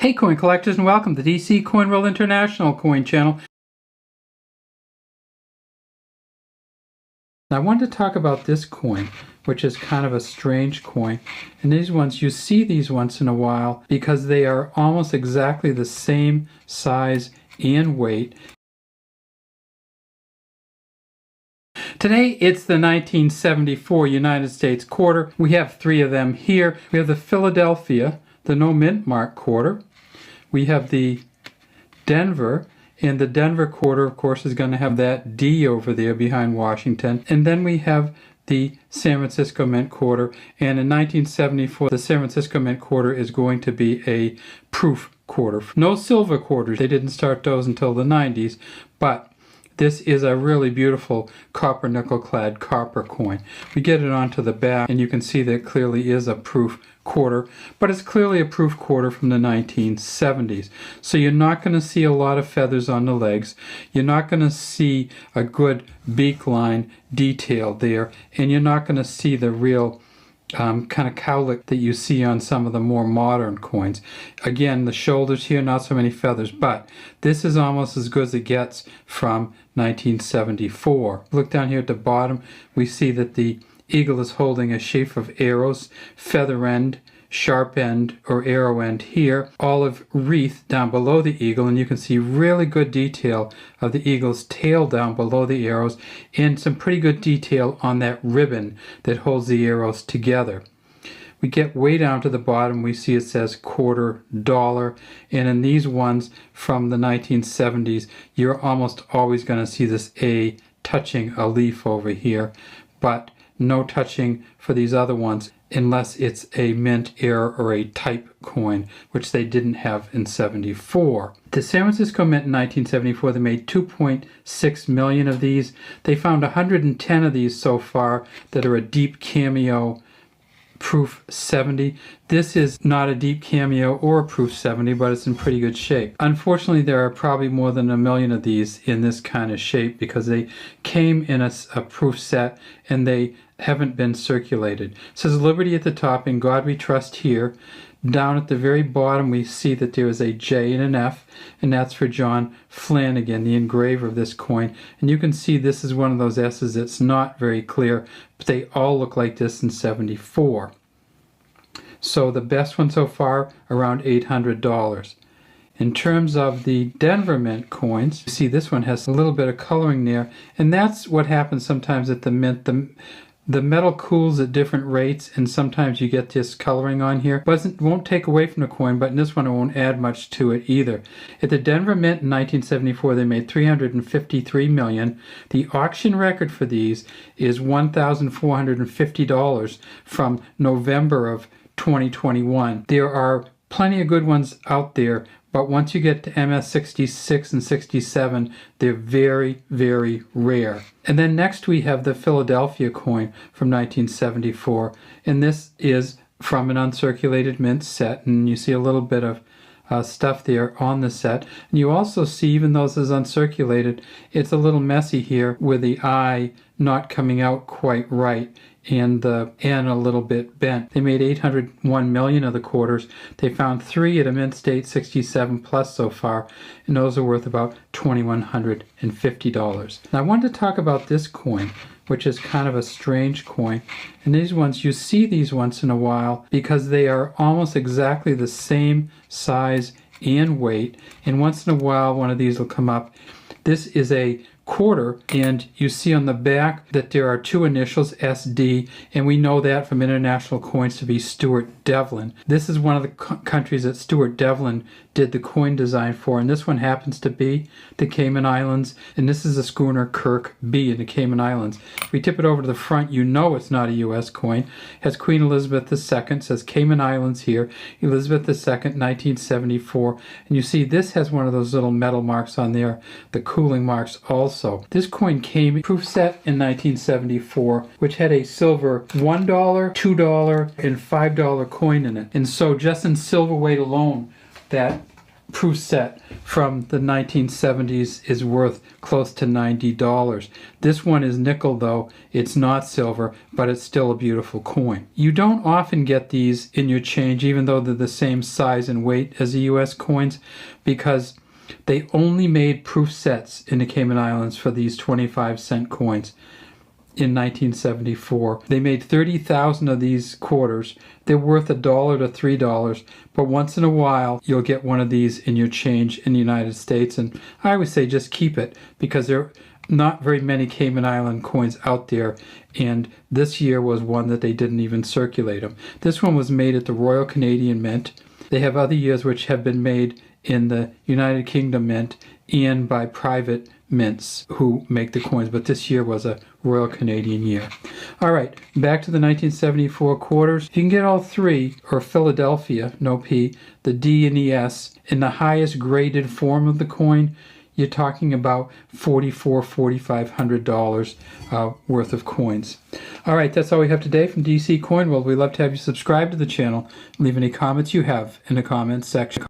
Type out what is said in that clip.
Hey coin collectors, and welcome to the DC Coin World International coin channel. Now I wanted to talk about this coin, which is kind of a strange coin. And these ones, you see these once in a while because they are almost exactly the same size and weight. Today it's the 1974 United States quarter. We have three of them here. We have the Philadelphia, the no mint mark quarter. We have the Denver, and the Denver quarter, of course, is going to have that D over there behind Washington. And then we have the San Francisco Mint quarter, and in 1974, the San Francisco Mint quarter is going to be a proof quarter. No silver quarters. They didn't start those until the 90s, but this is a really beautiful copper nickel clad copper coin. We get it onto the back and you can see that it clearly is a proof quarter, but it's clearly a proof quarter from the 1970s. So you're not going to see a lot of feathers on the legs. You're not going to see a good beak line detail there, and you're not going to see the real kind of cowlick that you see on some of the more modern coins. Again, the shoulders here, not so many feathers, but this is almost as good as it gets from 1974. Look down here at the bottom, we see that the eagle is holding a sheaf of arrows, feather end, sharp end or arrow end here, olive wreath down below the eagle, and you can see really good detail of the eagle's tail down below the arrows, and some pretty good detail on that ribbon that holds the arrows together. We get way down to the bottom, we see it says $quarter, and in these ones from the 1970s, you're almost always going to see this A touching a leaf over here, but no touching for these other ones unless it's a mint error or a type coin, which they didn't have in 74. The San Francisco Mint in 1974, they made 2.6 million of these. They found 110 of these so far that are a deep cameo proof 70. This is not a deep cameo or a proof 70, but it's in pretty good shape. Unfortunately, there are probably more than 1 million of these in this kind of shape because they came in a proof set and they haven't been circulated. It says Liberty at the top, In God We Trust here. Down at the very bottom we see that there is a J and an F, and that's for John Flanagan, the engraver of this coin. And you can see this is one of those S's that's not very clear, but they all look like this in 74. So the best one so far, around $800. In terms of the Denver Mint coins, you see this one has a little bit of coloring there, and that's what happens sometimes at the mint. The metal cools at different rates, and sometimes you get this coloring on here. But it won't take away from the coin, but in this one it won't add much to it either. At the Denver Mint in 1974, they made 353 million. The auction record for these is $1,450 from November of 2021. There are plenty of good ones out there, but once you get to MS 66 and 67, they're very, very rare. And then next we have the Philadelphia coin from 1974, and this is from an uncirculated mint set, and you see a little bit of stuff there on the set. And you also see, even though this is uncirculated, it's a little messy here with the eye not coming out quite right, and the N a little bit bent. They made 801 million of the quarters. They found 3 at a mint state 67 plus so far, and those are worth about $2,150. Now I wanted to talk about this coin, which is kind of a strange coin. And these ones, you see these once in a while because they are almost exactly the same size and weight, and once in a while one of these will come up. This is a quarter, and you see on the back that there are 2 initials, SD, and we know that from international coins to be Stuart Devlin. This is one of the countries that Stuart Devlin did the coin design for, and this one happens to be the Cayman Islands, and this is the schooner Kirk B in the Cayman Islands. If we tip it over to the front, you know it's not a US coin. It has Queen Elizabeth II, says Cayman Islands here, Elizabeth II, 1974, and you see this has one of those little metal marks on there, the cooling marks also. This coin came proof set in 1974, which had a silver $1, $2, and $5 coin in it. And so just in silver weight alone, that proof set from the 1970s is worth close to $90. This one is nickel though, it's not silver, but it's still a beautiful coin. You don't often get these in your change, even though they're the same size and weight as the US coins, because they only made proof sets in the Cayman Islands for these 25-cent coins. In 1974. They made 30,000 of these quarters. They're worth $1 to $3, but once in a while you'll get one of these in your change in the United States, and I always say just keep it, because there are not very many Cayman Island coins out there, and this year was one that they didn't even circulate them. This one was made at the Royal Canadian Mint. They have other years which have been made in the United Kingdom Mint and by private mints who make the coins, but this year was a Royal Canadian year. All right, back to the 1974 quarters. You can get all three, or Philadelphia, no P, the D and the S, in the highest graded form of the coin. You're talking about $4,500 worth of coins. All right, that's all we have today from DC Coin World. We'd love to have you subscribe to the channel. Leave any comments you have in the comments section.